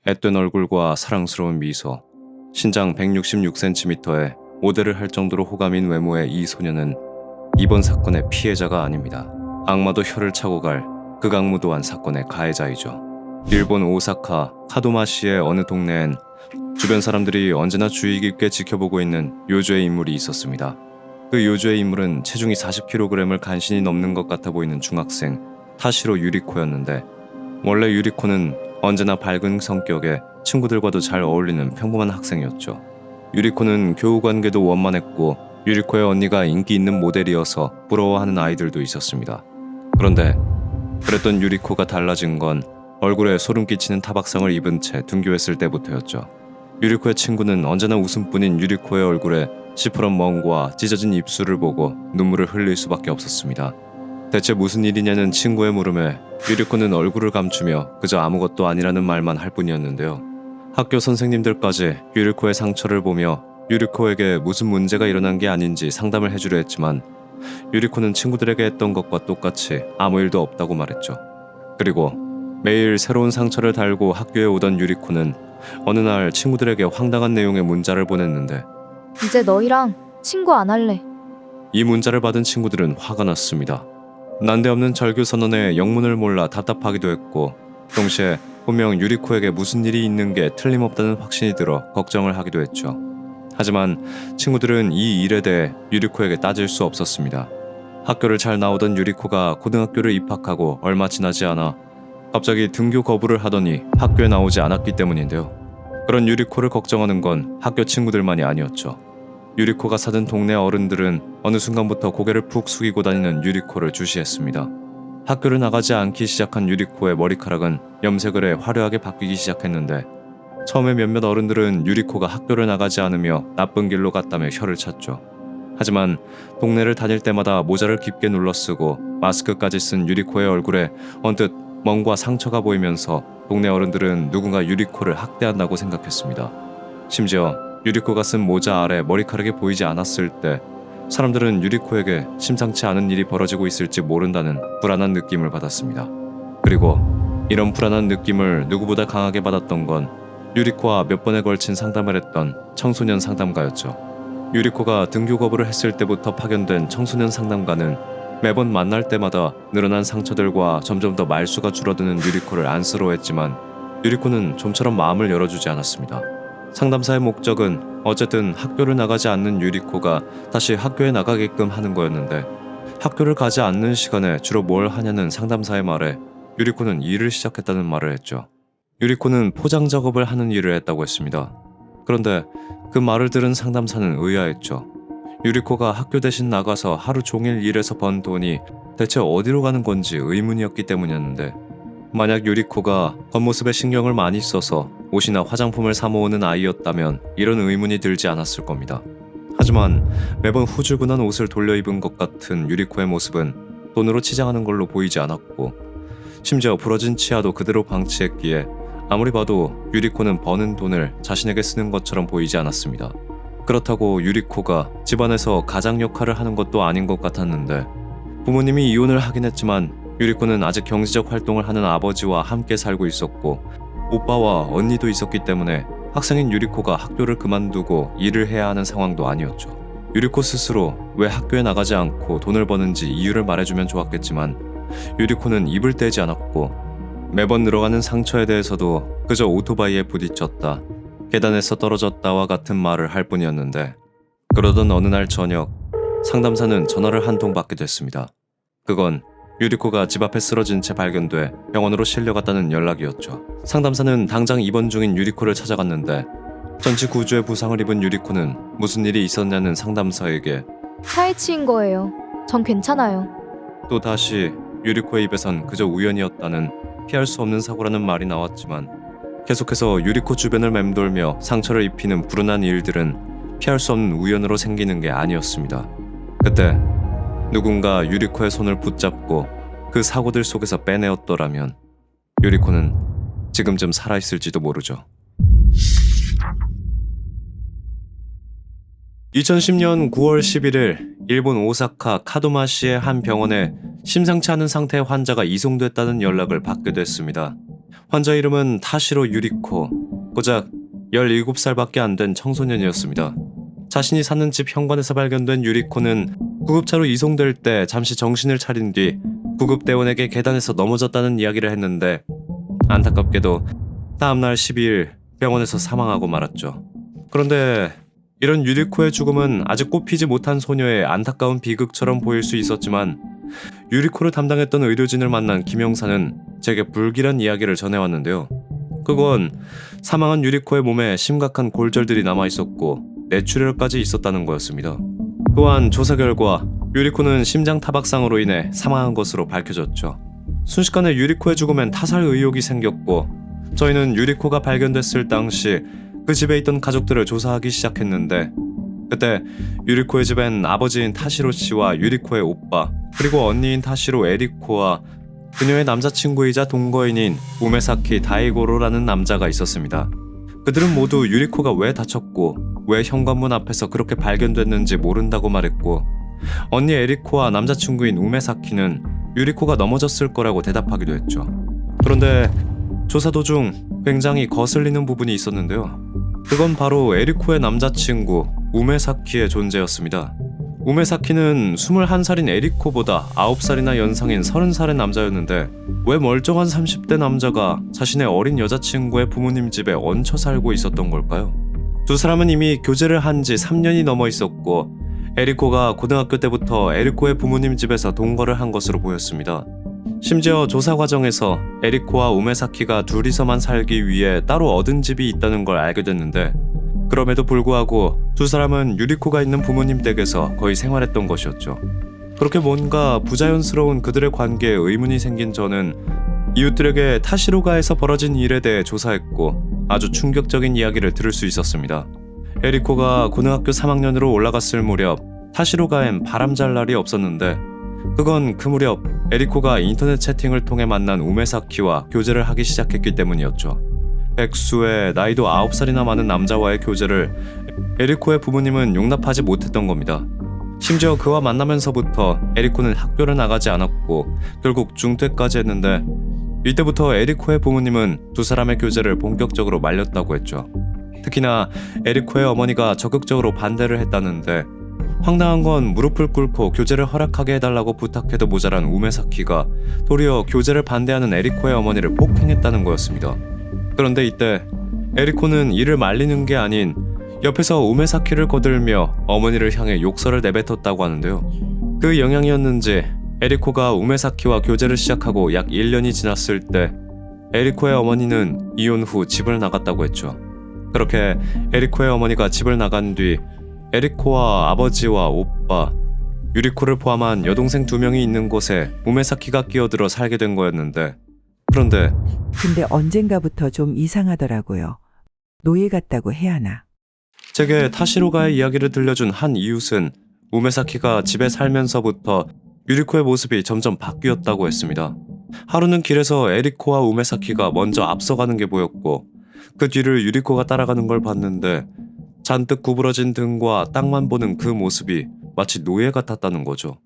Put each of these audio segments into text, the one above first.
앳된 얼굴과 사랑스러운 미소, 신장 166cm에 모델을 할 정도로 호감인 외모의 이 소녀는 이번 사건의 피해자가 아닙니다. 악마도 혀를 차고 갈 극악무도한 사건의 가해자이죠. 일본 오사카 카도마시의 어느 동네엔 주변 사람들이 언제나 주의 깊게 지켜보고 있는 요주의 인물이 있었습니다. 그 요주의 인물은 체중이 40kg을 간신히 넘는 것 같아 보이는 중학생 타시로 유리코였는데, 원래 유리코는 언제나 밝은 성격에 친구들과도 잘 어울리는 평범한 학생이었죠. 유리코는 교우 관계도 원만했고 유리코의 언니가 인기 있는 모델이어서 부러워하는 아이들도 있었습니다. 그런데 그랬던 유리코가 달라진 건 얼굴에 소름 끼치는 타박상을 입은 채 등교했을 때부터였죠. 유리코의 친구는 언제나 웃음뿐인 유리코의 얼굴에 시퍼런 멍과 찢어진 입술을 보고 눈물을 흘릴 수밖에 없었습니다. 대체 무슨 일이냐는 친구의 물음에 유리코는 얼굴을 감추며 그저 아무것도 아니라는 말만 할 뿐이었는데요. 학교 선생님들까지 유리코의 상처를 보며 유리코에게 무슨 문제가 일어난 게 아닌지 상담을 해주려 했지만 유리코는 친구들에게 했던 것과 똑같이 아무 일도 없다고 말했죠. 그리고 매일 새로운 상처를 달고 학교에 오던 유리코는 어느 날 친구들에게 황당한 내용의 문자를 보냈는데, 이제 너희랑 친구 안 할래. 이 문자를 받은 친구들은 화가 났습니다. 난데없는 절교 선언에 영문을 몰라 답답하기도 했고, 동시에 분명 유리코에게 무슨 일이 있는 게 틀림없다는 확신이 들어 걱정을 하기도 했죠. 하지만 친구들은 이 일에 대해 유리코에게 따질 수 없었습니다. 학교를 잘 나오던 유리코가 고등학교를 입학하고 얼마 지나지 않아 갑자기 등교 거부를 하더니 학교에 나오지 않았기 때문인데요. 그런 유리코를 걱정하는 건 학교 친구들만이 아니었죠. 유리코가 사는 동네 어른들은 어느 순간부터 고개를 푹 숙이고 다니는 유리코를 주시했습니다. 학교를 나가지 않기 시작한 유리코의 머리카락은 염색을 해 화려하게 바뀌기 시작했는데, 처음에 몇몇 어른들은 유리코가 학교를 나가지 않으며 나쁜 길로 갔다며 혀를 찼죠. 하지만 동네를 다닐 때마다 모자를 깊게 눌러쓰고 마스크까지 쓴 유리코의 얼굴에 언뜻 멍과 상처가 보이면서 동네 어른들은 누군가 유리코를 학대한다고 생각했습니다. 심지어 유리코가 쓴 모자 아래 머리카락이 보이지 않았을 때 사람들은 유리코에게 심상치 않은 일이 벌어지고 있을지 모른다는 불안한 느낌을 받았습니다. 그리고 이런 불안한 느낌을 누구보다 강하게 받았던 건 유리코와 몇 번에 걸친 상담을 했던 청소년 상담가였죠. 유리코가 등교 거부를 했을 때부터 파견된 청소년 상담가는 매번 만날 때마다 늘어난 상처들과 점점 더 말수가 줄어드는 유리코를 안쓰러워했지만 유리코는 좀처럼 마음을 열어주지 않았습니다. 상담사의 목적은 어쨌든 학교를 나가지 않는 유리코가 다시 학교에 나가게끔 하는 거였는데, 학교를 가지 않는 시간에 주로 뭘 하냐는 상담사의 말에 유리코는 일을 시작했다는 말을 했죠. 유리코는 포장 작업을 하는 일을 했다고 했습니다. 그런데 그 말을 들은 상담사는 의아했죠. 유리코가 학교 대신 나가서 하루 종일 일해서 번 돈이 대체 어디로 가는 건지 의문이었기 때문이었는데, 만약 유리코가 겉모습에 신경을 많이 써서 옷이나 화장품을 사 모으는 아이였다면 이런 의문이 들지 않았을 겁니다. 하지만 매번 후줄근한 옷을 돌려 입은 것 같은 유리코의 모습은 돈으로 치장하는 걸로 보이지 않았고, 심지어 부러진 치아도 그대로 방치했기에 아무리 봐도 유리코는 버는 돈을 자신에게 쓰는 것처럼 보이지 않았습니다. 그렇다고 유리코가 집안에서 가장 역할을 하는 것도 아닌 것 같았는데, 부모님이 이혼을 하긴 했지만 유리코는 아직 경제적 활동을 하는 아버지와 함께 살고 있었고 오빠와 언니도 있었기 때문에 학생인 유리코가 학교를 그만두고 일을 해야 하는 상황도 아니었죠. 유리코 스스로 왜 학교에 나가지 않고 돈을 버는지 이유를 말해주면 좋았겠지만 유리코는 입을 떼지 않았고, 매번 늘어가는 상처에 대해서도 그저 오토바이에 부딪혔다, 계단에서 떨어졌다와 같은 말을 할 뿐이었는데, 그러던 어느 날 저녁 상담사는 전화를 한 통 받게 됐습니다. 그건 유리코가 집 앞에 쓰러진 채 발견돼 병원으로 실려갔다는 연락이었죠. 상담사는 당장 입원 중인 유리코를 찾아갔는데, 전치 9주의 부상을 입은 유리코는 무슨 일이 있었냐는 상담사에게 차에 치인 거예요. 전 괜찮아요. 또 다시 유리코의 입에선 그저 우연이었다는, 피할 수 없는 사고라는 말이 나왔지만 계속해서 유리코 주변을 맴돌며 상처를 입히는 불운한 일들은 피할 수 없는 우연으로 생기는 게 아니었습니다. 그때 누군가 유리코의 손을 붙잡고 그 사고들 속에서 빼내었더라면 유리코는 지금쯤 살아있을지도 모르죠. 2010년 9월 11일 일본 오사카 카도마시의 한 병원에 심상치 않은 상태의 환자가 이송됐다는 연락을 받게 됐습니다. 환자 이름은 타시로 유리코. 고작 17살밖에 안 된 청소년이었습니다. 자신이 사는 집 현관에서 발견된 유리코는 구급차로 이송될 때 잠시 정신을 차린 뒤 구급대원에게 계단에서 넘어졌다는 이야기를 했는데 안타깝게도 다음날 12일 병원에서 사망하고 말았죠. 그런데 이런 유리코의 죽음은 아직 꽃피지 못한 소녀의 안타까운 비극처럼 보일 수 있었지만 유리코를 담당했던 의료진을 만난 김 형사는 제게 불길한 이야기를 전해왔는데요. 그건 사망한 유리코의 몸에 심각한 골절들이 남아있었고 뇌출혈까지 있었다는 거였습니다. 또한 조사 결과 유리코는 심장 타박상으로 인해 사망한 것으로 밝혀졌죠. 순식간에 유리코의 죽음엔 타살 의혹이 생겼고 저희는 유리코가 발견됐을 당시 그 집에 있던 가족들을 조사하기 시작했는데 그때 유리코의 집엔 아버지인 타시로 씨와 유리코의 오빠 그리고 언니인 타시로 에리코와 그녀의 남자친구이자 동거인인 우메사키 다이고로라는 남자가 있었습니다. 그들은 모두 유리코가 왜 다쳤고 왜 현관문 앞에서 그렇게 발견됐는지 모른다고 말했고 언니 에리코와 남자친구인 우메사키는 유리코가 넘어졌을 거라고 대답하기도 했죠. 그런데 조사 도중 굉장히 거슬리는 부분이 있었는데요. 그건 바로 에리코의 남자친구 우메사키의 존재였습니다. 우메사키는 21살인 에리코보다 9살이나 연상인 30살의 남자였는데 왜 멀쩡한 30대 남자가 자신의 어린 여자친구의 부모님 집에 얹혀 살고 있었던 걸까요? 두 사람은 이미 교제를 한 지 3년이 넘어 있었고 에리코가 고등학교 때부터 에리코의 부모님 집에서 동거를 한 것으로 보였습니다. 심지어 조사 과정에서 에리코와 우메사키가 둘이서만 살기 위해 따로 얻은 집이 있다는 걸 알게 됐는데 그럼에도 불구하고 두 사람은 유리코가 있는 부모님 댁에서 거의 생활했던 것이었죠. 그렇게 뭔가 부자연스러운 그들의 관계에 의문이 생긴 저는 이웃들에게 타시로가에서 벌어진 일에 대해 조사했고 아주 충격적인 이야기를 들을 수 있었습니다. 에리코가 고등학교 3학년으로 올라갔을 무렵 타시로가엔 바람잘 날이 없었는데 그건 그 무렵 에리코가 인터넷 채팅을 통해 만난 우메사키와 교제를 하기 시작했기 때문이었죠. 백수의 나이도 9살이나 많은 남자와의 교제를 에리코의 부모님은 용납하지 못했던 겁니다. 심지어 그와 만나면서부터 에리코는 학교를 나가지 않았고 결국 중퇴까지 했는데 이때부터 에리코의 부모님은 두 사람의 교제를 본격적으로 말렸다고 했죠. 특히나 에리코의 어머니가 적극적으로 반대를 했다는데 황당한 건 무릎을 꿇고 교제를 허락하게 해달라고 부탁해도 모자란 우메사키가 도리어 교제를 반대하는 에리코의 어머니를 폭행했다는 거였습니다. 그런데 이때 에리코는 이를 말리는 게 아닌 옆에서 우메사키를 거들며 어머니를 향해 욕설을 내뱉었다고 하는데요. 그 영향이었는지 에리코가 우메사키와 교제를 시작하고 약 1년이 지났을 때 에리코의 어머니는 이혼 후 집을 나갔다고 했죠. 그렇게 에리코의 어머니가 집을 나간 뒤 에리코와 아버지와 오빠, 유리코를 포함한 여동생 2명이 있는 곳에 우메사키가 끼어들어 살게 된 거였는데 그런데 언젠가부터 좀 이상하더라고요. 노예 같다고 해야 하나. 제게 타시로가의 이야기를 들려준 한 이웃은 우메사키가 집에 살면서부터 유리코의 모습이 점점 바뀌었다고 했습니다. 하루는 길에서 에리코와 우메사키가 먼저 앞서가는 게 보였고 그 뒤를 유리코가 따라가는 걸 봤는데 잔뜩 구부러진 등과 땅만 보는 그 모습이 마치 노예 같았다는 거죠.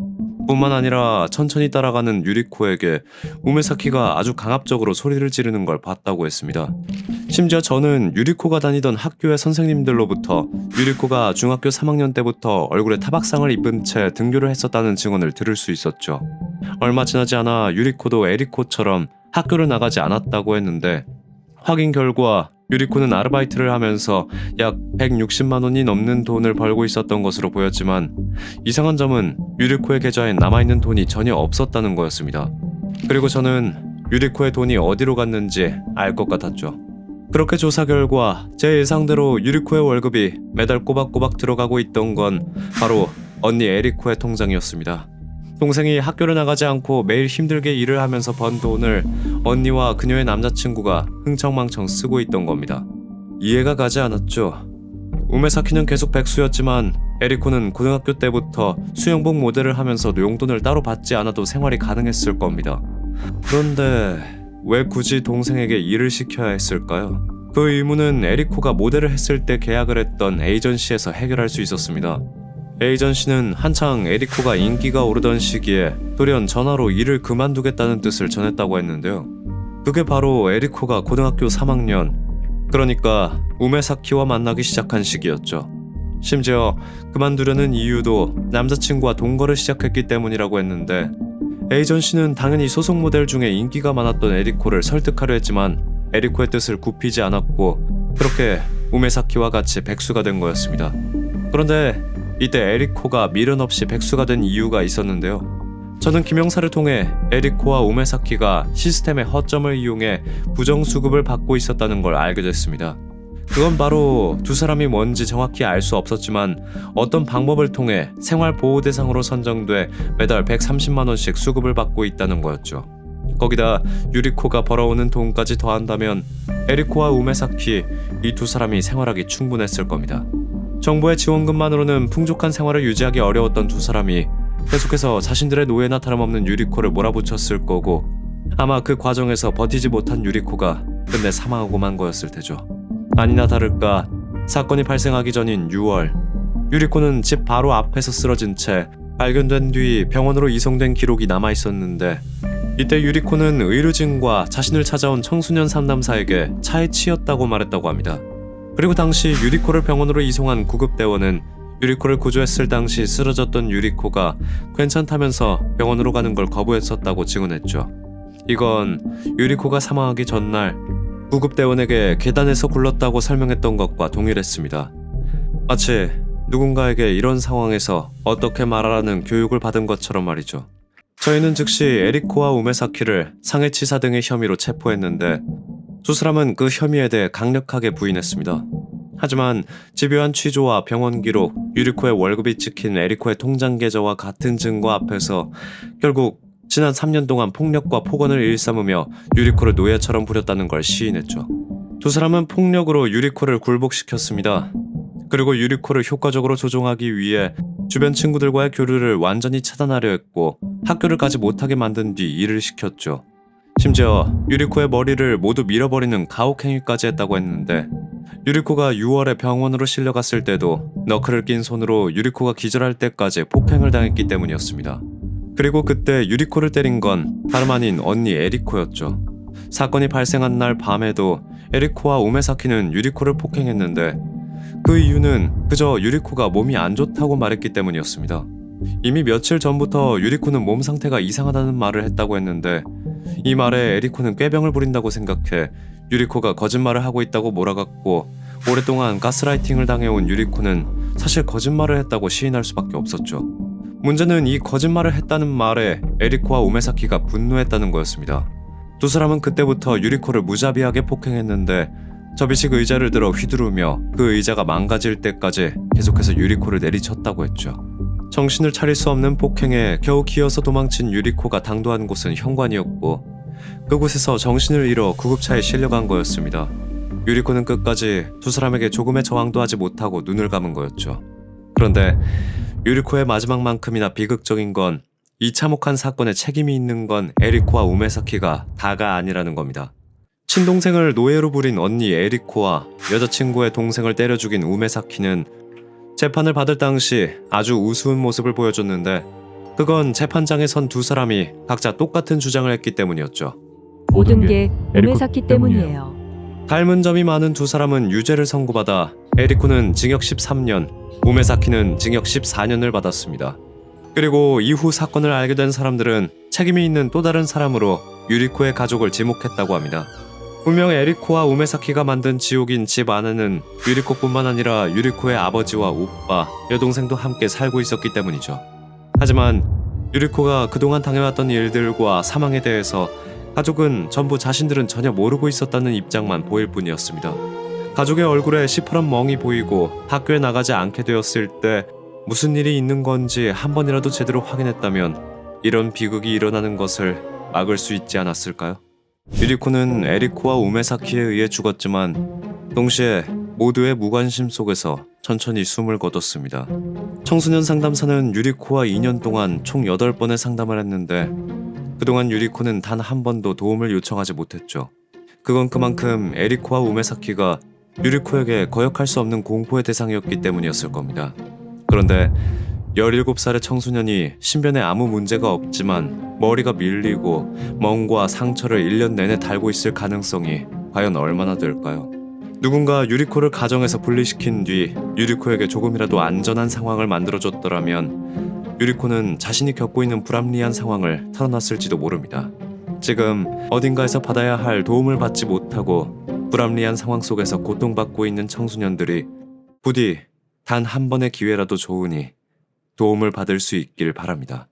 뿐만 아니라 천천히 따라가는 유리코에게 우메사키가 아주 강압적으로 소리를 지르는 걸 봤다고 했습니다. 심지어 저는 유리코가 다니던 학교의 선생님들로부터 유리코가 중학교 3학년 때부터 얼굴에 타박상을 입은 채 등교를 했었다는 증언을 들을 수 있었죠. 얼마 지나지 않아 유리코도 에리코처럼 학교를 나가지 않았다고 했는데 확인 결과 유리코는 아르바이트를 하면서 약 160만 원이 넘는 돈을 벌고 있었던 것으로 보였지만 이상한 점은 유리코의 계좌엔 남아있는 돈이 전혀 없었다는 거였습니다. 그리고 저는 유리코의 돈이 어디로 갔는지 알 것 같았죠. 그렇게 조사 결과 제 예상대로 유리코의 월급이 매달 꼬박꼬박 들어가고 있던 건 바로 언니 에리코의 통장이었습니다. 동생이 학교를 나가지 않고 매일 힘들게 일을 하면서 번 돈을 언니와 그녀의 남자친구가 흥청망청 쓰고 있던 겁니다. 이해가 가지 않았죠. 우메사키는 계속 백수였지만 에리코는 고등학교 때부터 수영복 모델을 하면서도 용돈을 따로 받지 않아도 생활이 가능했을 겁니다. 그런데 왜 굳이 동생에게 일을 시켜야 했을까요? 그 의문은 에리코가 모델을 했을 때 계약을 했던 에이전시에서 해결할 수 있었습니다. 에이전시는 한창 에리코가 인기가 오르던 시기에 돌연 전화로 일을 그만두겠다는 뜻을 전했다고 했는데요. 그게 바로 에리코가 고등학교 3학년, 그러니까 우메사키와 만나기 시작한 시기였죠. 심지어 그만두려는 이유도 남자친구와 동거를 시작했기 때문이라고 했는데, 에이전 씨는 당연히 소속 모델 중에 인기가 많았던 에리코를 설득하려 했지만 에리코의 뜻을 굽히지 않았고, 그렇게 우메사키와 같이 백수가 된 거였습니다. 그런데 이때 에리코가 미련 없이 백수가 된 이유가 있었는데요. 저는 김영사를 통해 에리코와 우메사키가 시스템의 허점을 이용해 부정수급을 받고 있었다는 걸 알게 됐습니다. 그건 바로 두 사람이 뭔지 정확히 알 수 없었지만 어떤 방법을 통해 생활보호 대상으로 선정돼 매달 130만 원씩 수급을 받고 있다는 거였죠. 거기다 유리코가 벌어오는 돈까지 더한다면 에리코와 우메사키, 이 두 사람이 생활하기 충분했을 겁니다. 정부의 지원금만으로는 풍족한 생활을 유지하기 어려웠던 두 사람이 계속해서 자신들의 노예나 다름없는 유리코를 몰아붙였을 거고, 아마 그 과정에서 버티지 못한 유리코가 끝내 사망하고 만 거였을 테죠. 아니나 다를까 사건이 발생하기 전인 6월, 유리코는 집 바로 앞에서 쓰러진 채 발견된 뒤 병원으로 이송된 기록이 남아 있었는데, 이때 유리코는 의료진과 자신을 찾아온 청소년 상담사에게 차에 치였다고 말했다고 합니다. 그리고 당시 유리코를 병원으로 이송한 구급대원은 유리코를 구조했을 당시 쓰러졌던 유리코가 괜찮다면서 병원으로 가는 걸 거부했었다고 증언했죠. 이건 유리코가 사망하기 전날 구급대원에게 계단에서 굴렀다고 설명했던 것과 동일했습니다. 마치 누군가에게 이런 상황에서 어떻게 말하라는 교육을 받은 것처럼 말이죠. 저희는 즉시 에리코와 우메사키를 상해치사 등의 혐의로 체포했는데, 두 사람은 그 혐의에 대해 강력하게 부인했습니다. 하지만 집요한 취조와 병원 기록, 유리코의 월급이 찍힌 에리코의 통장 계좌와 같은 증거 앞에서 결국 지난 3년 동안 폭력과 폭언을 일삼으며 유리코를 노예처럼 부렸다는 걸 시인했죠. 두 사람은 폭력으로 유리코를 굴복시켰습니다. 그리고 유리코를 효과적으로 조종하기 위해 주변 친구들과의 교류를 완전히 차단하려 했고, 학교를 가지 못하게 만든 뒤 일을 시켰죠. 심지어 유리코의 머리를 모두 밀어버리는 가혹행위까지 했다고 했는데, 유리코가 6월에 병원으로 실려갔을 때도 너클을 낀 손으로 유리코가 기절할 때까지 폭행을 당했기 때문이었습니다. 그리고 그때 유리코를 때린 건 다름 아닌 언니 에리코였죠. 사건이 발생한 날 밤에도 에리코와 우메사키는 유리코를 폭행했는데, 그 이유는 그저 유리코가 몸이 안 좋다고 말했기 때문이었습니다. 이미 며칠 전부터 유리코는 몸 상태가 이상하다는 말을 했다고 했는데, 이 말에 에리코는 꾀병을 부린다고 생각해 유리코가 거짓말을 하고 있다고 몰아갔고, 오랫동안 가스라이팅을 당해온 유리코는 사실 거짓말을 했다고 시인할 수밖에 없었죠. 문제는 이 거짓말을 했다는 말에 에리코와 우메사키가 분노했다는 거였습니다. 두 사람은 그때부터 유리코를 무자비하게 폭행했는데, 접이식 의자를 들어 휘두르며 그 의자가 망가질 때까지 계속해서 유리코를 내리쳤다고 했죠. 정신을 차릴 수 없는 폭행에 겨우 기어서 도망친 유리코가 당도한 곳은 현관이었고, 그곳에서 정신을 잃어 구급차에 실려간 거였습니다. 유리코는 끝까지 두 사람에게 조금의 저항도 하지 못하고 눈을 감은 거였죠. 그런데 유리코의 마지막만큼이나 비극적인 건, 이 참혹한 사건에 책임이 있는 건 에리코와 우메사키가 다가 아니라는 겁니다. 친동생을 노예로 부린 언니 에리코와 여자친구의 동생을 때려 죽인 우메사키는 재판을 받을 당시 아주 우스운 모습을 보여줬는데, 그건 재판장에 선 두 사람이 각자 똑같은 주장을 했기 때문이었죠. 모든 게 우메사키 때문이에요. 닮은 점이 많은 두 사람은 유죄를 선고받아 에리코는 징역 13년, 우메사키는 징역 14년을 받았습니다. 그리고 이후 사건을 알게 된 사람들은 책임이 있는 또 다른 사람으로 유리코의 가족을 지목했다고 합니다. 분명 에리코와 우메사키가 만든 지옥인 집 안에는 유리코뿐만 아니라 유리코의 아버지와 오빠, 여동생도 함께 살고 있었기 때문이죠. 하지만 유리코가 그동안 당해왔던 일들과 사망에 대해서 가족은 전부 자신들은 전혀 모르고 있었다는 입장만 보일 뿐이었습니다. 가족의 얼굴에 시퍼런 멍이 보이고 학교에 나가지 않게 되었을 때 무슨 일이 있는 건지 한 번이라도 제대로 확인했다면 이런 비극이 일어나는 것을 막을 수 있지 않았을까요? 유리코는 에리코와 우메사키에 의해 죽었지만 동시에 모두의 무관심 속에서 천천히 숨을 거뒀습니다. 청소년 상담사는 유리코와 2년 동안 총 8번의 상담을 했는데, 그동안 유리코는 단 한 번도 도움을 요청하지 못했죠. 그건 그만큼 에리코와 우메사키가 유리코에게 거역할 수 없는 공포의 대상이었기 때문이었을 겁니다. 그런데 17살의 청소년이 신변에 아무 문제가 없지만 머리가 밀리고 멍과 상처를 1년 내내 달고 있을 가능성이 과연 얼마나 될까요? 누군가 유리코를 가정에서 분리시킨 뒤 유리코에게 조금이라도 안전한 상황을 만들어줬더라면 유리코는 자신이 겪고 있는 불합리한 상황을 털어놨을지도 모릅니다. 지금 어딘가에서 받아야 할 도움을 받지 못하고 불합리한 상황 속에서 고통받고 있는 청소년들이 부디 단 한 번의 기회라도 좋으니 도움을 받을 수 있길 바랍니다.